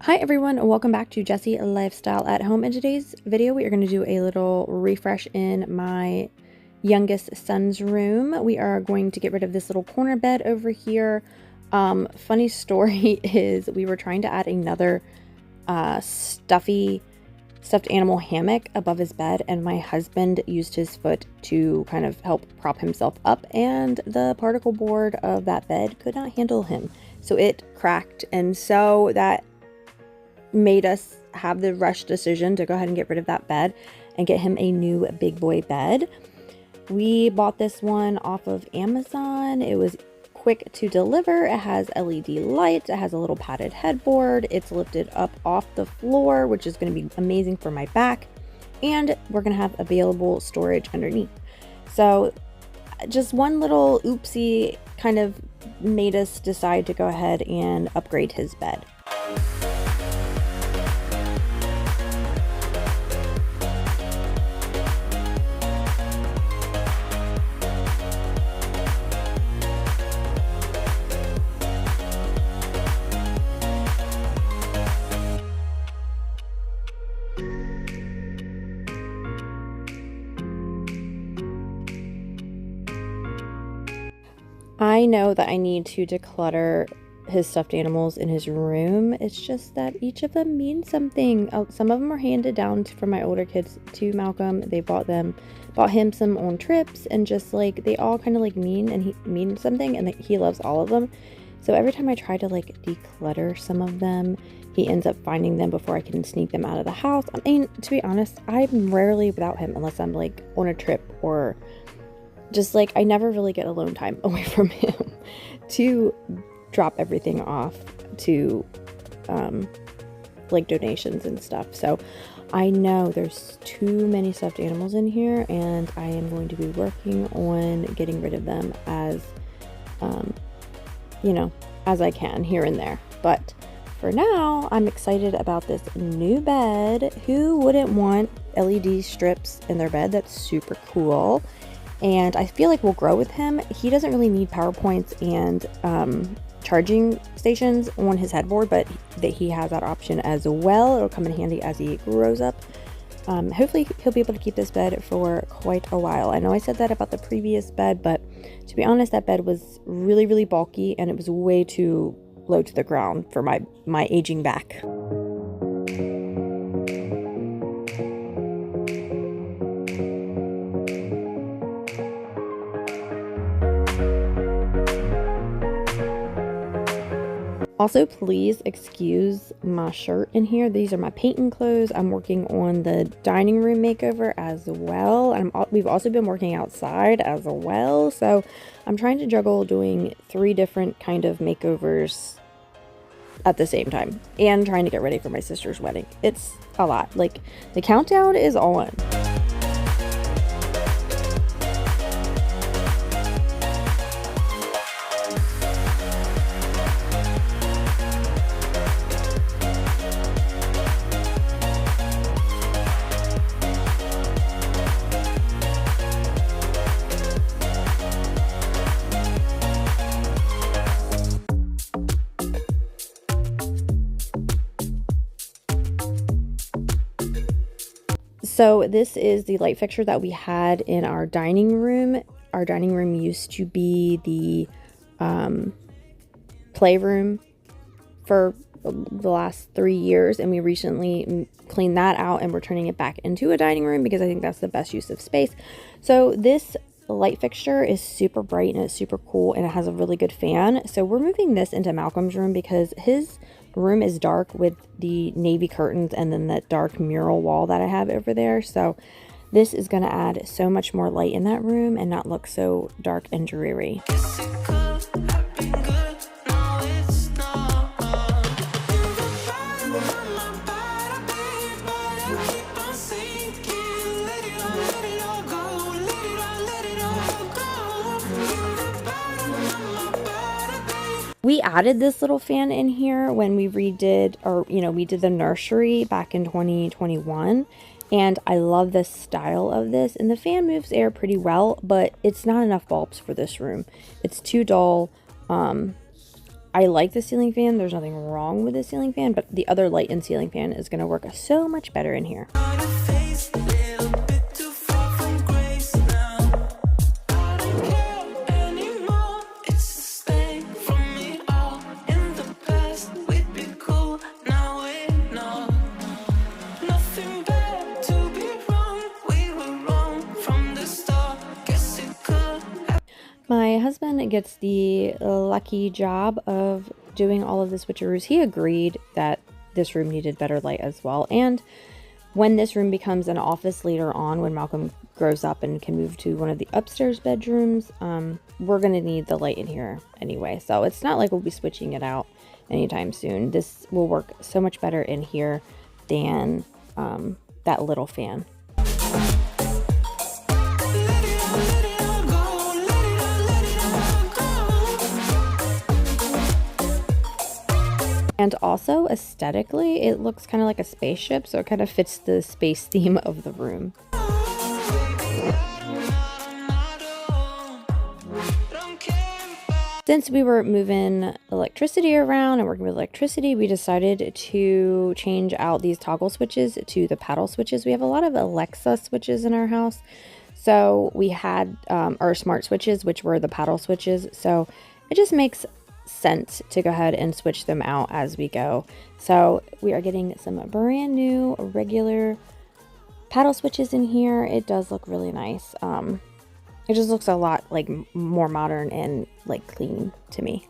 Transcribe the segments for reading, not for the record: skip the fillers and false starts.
Hi everyone, and welcome back to Jessie Lifestyle at Home. In today's video, we are going to do a little refresh in my youngest son's room. We are going to get rid of this little corner bed over here. Funny story is we were trying to add another stuffed animal hammock above his bed, and my husband used his foot to kind of help prop himself up, and the particle board of that bed could not handle him. So it cracked, and so that made us have the rush decision to go ahead and get rid of that bed and get him a new big boy bed. We bought this one off of Amazon. It was quick to deliver. It has LED lights. It has a little padded headboard. It's lifted up off the floor, which is going to be amazing for my back. And we're going to have available storage underneath. So just one little oopsie kind of made us decide to go ahead and upgrade his bed. I know that I need to declutter his stuffed animals in his room. It's just that each of them means something. Some of them are handed down from my older kids to Malcolm. They bought him some on trips, and just like they all kind of like mean something, and he loves all of them. So every time I try to like declutter some of them, he ends up finding them before I can sneak them out of the house. I mean, to be honest, I'm rarely without him unless I'm like on a trip, or just like I never really get alone time away from him to drop everything off to like donations and stuff. So I know there's too many stuffed animals in here, and I am going to be working on getting rid of them as as I can here and there. But for now, I'm excited about this new bed. Who wouldn't want LED strips in their bed? That's super cool. And I feel like we'll grow with him. He doesn't really need PowerPoints and charging stations on his headboard, but that he has that option as well. It'll come in handy as he grows up. Hopefully he'll be able to keep this bed for quite a while. I know I said that about the previous bed, but to be honest, that bed was really, really bulky, and it was way too low to the ground for my aging back. Also, please excuse my shirt in here. These are my painting clothes. I'm working on the dining room makeover as well. And we've also been working outside as well. So I'm trying to juggle doing 3 different kind of makeovers at the same time, and trying to get ready for my sister's wedding. It's a lot. Like, the countdown is on. So this is the light fixture that we had in our dining room. Our dining room used to be the playroom for the last 3 years, and we recently cleaned that out, and we're turning it back into a dining room because I think that's the best use of space. So this light fixture is super bright, and it's super cool, and it has a really good fan. So we're moving this into Malcolm's room because his room is dark with the navy curtains and then that dark mural wall that I have over there. So this is going to add so much more light in that room and not look so dark and dreary. We added this little fan in here when we redid, we did the nursery back in 2021, and I love the style of this, and the fan moves air pretty well, but it's not enough bulbs for this room. It's too dull. I like the ceiling fan. There's nothing wrong with the ceiling fan, but the other light and ceiling fan is going to work so much better in here. My husband gets the lucky job of doing all of the switcheroos. He agreed that this room needed better light as well. And when this room becomes an office later on, when Malcolm grows up and can move to one of the upstairs bedrooms, we're going to need the light in here anyway. So it's not like we'll be switching it out anytime soon. This will work so much better in here than that little fan. And also aesthetically, it looks kind of like a spaceship, so it kind of fits the space theme of the room. Since we were moving electricity around and working with electricity, we decided to change out these toggle switches to the paddle switches. We have a lot of Alexa switches in our house. So we had our smart switches, which were the paddle switches. So it just makes sense to go ahead and switch them out as we go. So we are getting some brand new regular paddle switches in here. It does look really nice. It just looks a lot like more modern and like clean to me.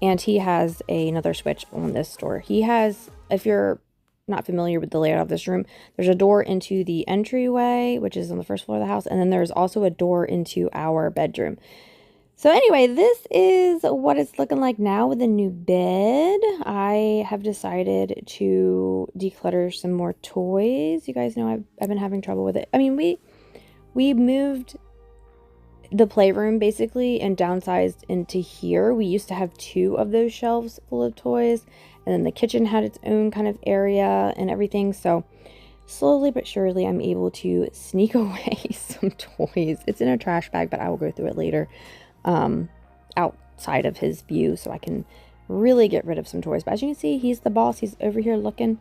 And he has another switch on this door. He has, if you're not familiar with the layout of this room, there's a door into the entryway, which is on the first floor of the house. And then there's also a door into our bedroom. So anyway, this is what it's looking like now with a new bed. I have decided to declutter some more toys. You guys know I've been having trouble with it. I mean, we moved the playroom basically and downsized into here. We used to have 2 of those shelves full of toys, and then the kitchen had its own kind of area and everything. So slowly but surely I'm able to sneak away some toys. It's in a trash bag, but I will go through it later outside of his view so I can really get rid of some toys. But as you can see, he's the boss. He's over here looking,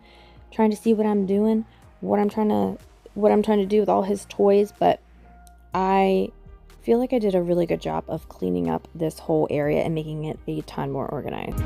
trying to see what I'm doing, what I'm trying to do with all his toys. But I feel like I did a really good job of cleaning up this whole area and making it a ton more organized.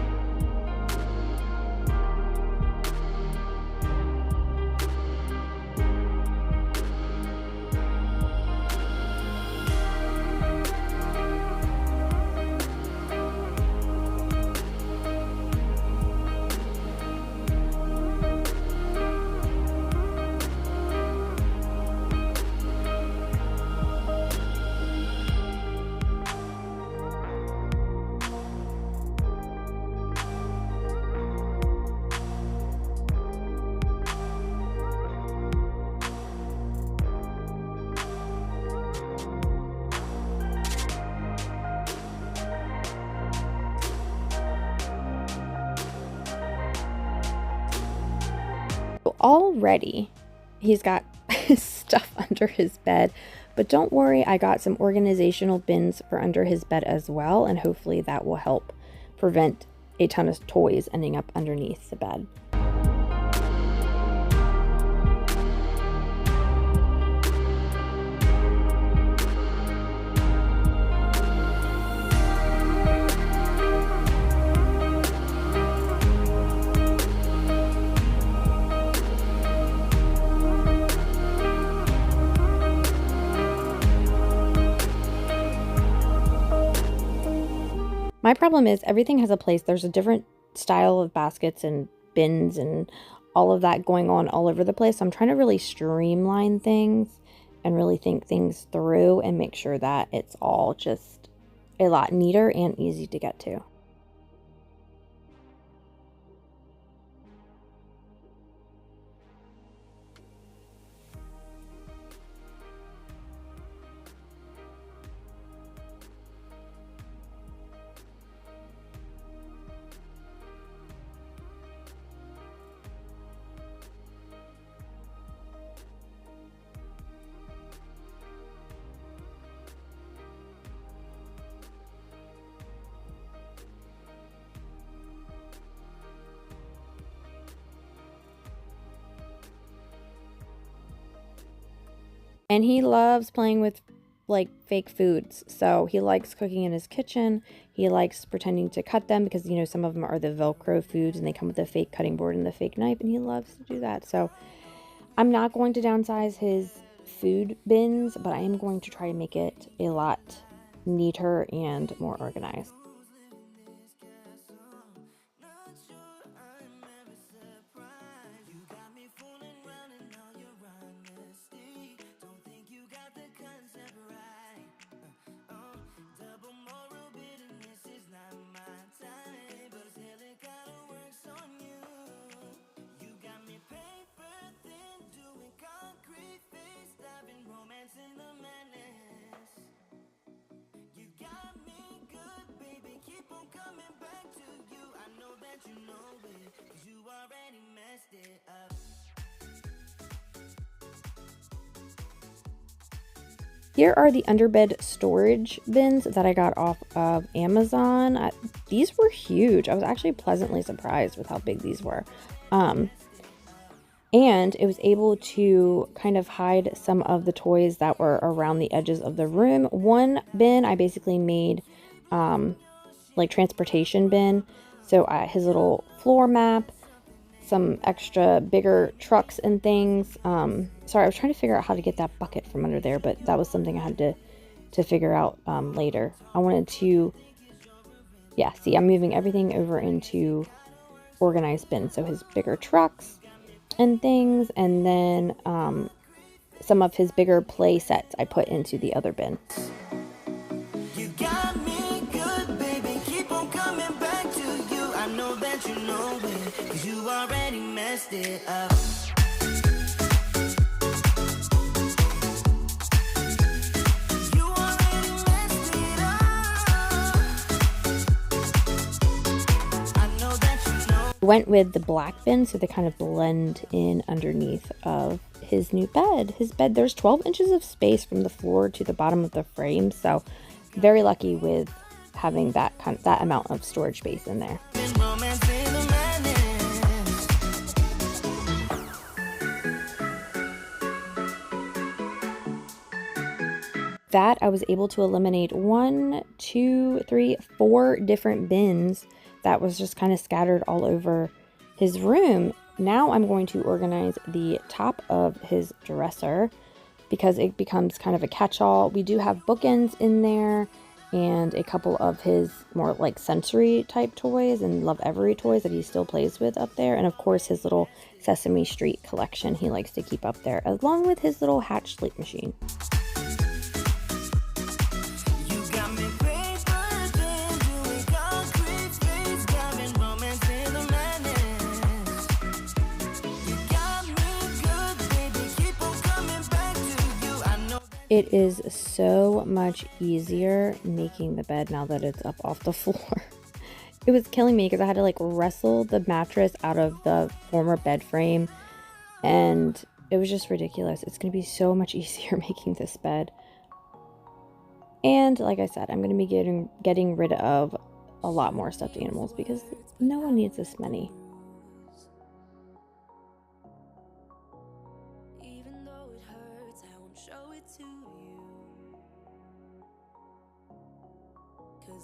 Already he's got stuff under his bed, but don't worry, I got some organizational bins for under his bed as well, and hopefully that will help prevent a ton of toys ending up underneath the bed. My problem is everything has a place. There's a different style of baskets and bins and all of that going on all over the place. So I'm trying to really streamline things and really think things through and make sure that it's all just a lot neater and easy to get to. And he loves playing with like fake foods. So he likes cooking in his kitchen. He likes pretending to cut them because, you know, some of them are the Velcro foods and they come with a fake cutting board and the fake knife, and he loves to do that. So I'm not going to downsize his food bins, but I am going to try to make it a lot neater and more organized. Here are the underbed storage bins that I got off of Amazon. These were huge. I was actually pleasantly surprised with how big these were. And it was able to kind of hide some of the toys that were around the edges of the room. One bin I basically made like transportation bin. So his little floor map, some extra bigger trucks and things. Sorry, I was trying to figure out how to get that bucket from under there, but that was something I had to figure out later. I wanted to, yeah, see, I'm moving everything over into organized bins. So his bigger trucks and things, and then some of his bigger play sets I put into the other bin. You got me good, baby. Keep on coming back to you. I know that you know it, 'cause you already messed it up. Went with the black bin so they kind of blend in underneath of his new bed. His bed, there's 12 inches of space from the floor to the bottom of the frame, so very lucky with having that amount of storage space in there. That I was able to eliminate 1, 2, 3, 4 different bins that was just kind of scattered all over his room. Now I'm going to organize the top of his dresser because it becomes kind of a catch-all. We do have bookends in there and a couple of his more like sensory type toys and Love Every toys that he still plays with up there. And of course his little Sesame Street collection he likes to keep up there, along with his little Hatch sleep machine. It is so much easier making the bed now that it's up off the floor. It was killing me because I had to like wrestle the mattress out of the former bed frame, and it was just ridiculous. It's going to be so much easier making this bed. And like I said, I'm going to be getting rid of a lot more stuffed animals because no one needs this many.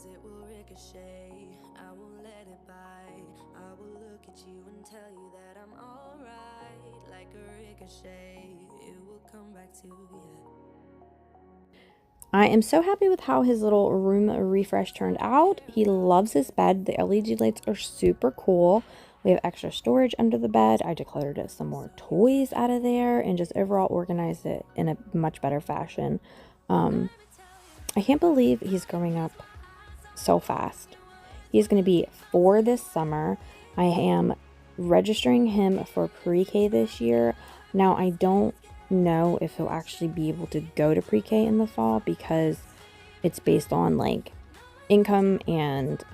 It will ricochet, I won't let it bite. I will look at you and tell you that I'm alright. Like a ricochet, it will come back to you. I am so happy with how his little room refresh turned out. He loves his bed. The LED lights are super cool. We have extra storage under the bed. I decluttered some more toys out of there and just overall organized it in a much better fashion. I can't believe he's growing up so fast. He's going to be 4 this summer. I am registering him for pre-K this year. Now I don't know if he'll actually be able to go to pre-K in the fall because it's based on like income and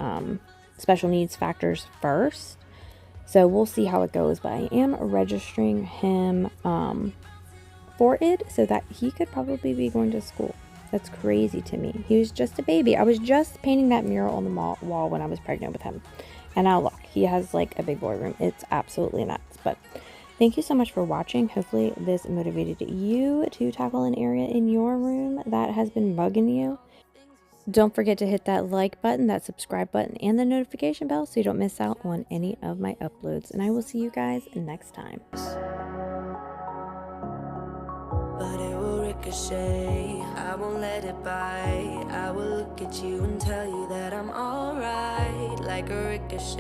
special needs factors first. So we'll see how it goes, but I am registering him for it so that he could probably be going to school. That's crazy to me. He was just a baby. I was just painting that mural on the wall when I was pregnant with him. And now look, he has like a big boy room. It's absolutely nuts. But Thank you so much for watching. Hopefully this motivated you to tackle an area in your room that has been bugging you. Don't forget to hit that like button, that subscribe button, and the notification bell so you don't miss out on any of my uploads. And I will see you guys next time. But it will ricochet, I won't let it bite. I will look at you and tell you that I'm alright, like a ricochet.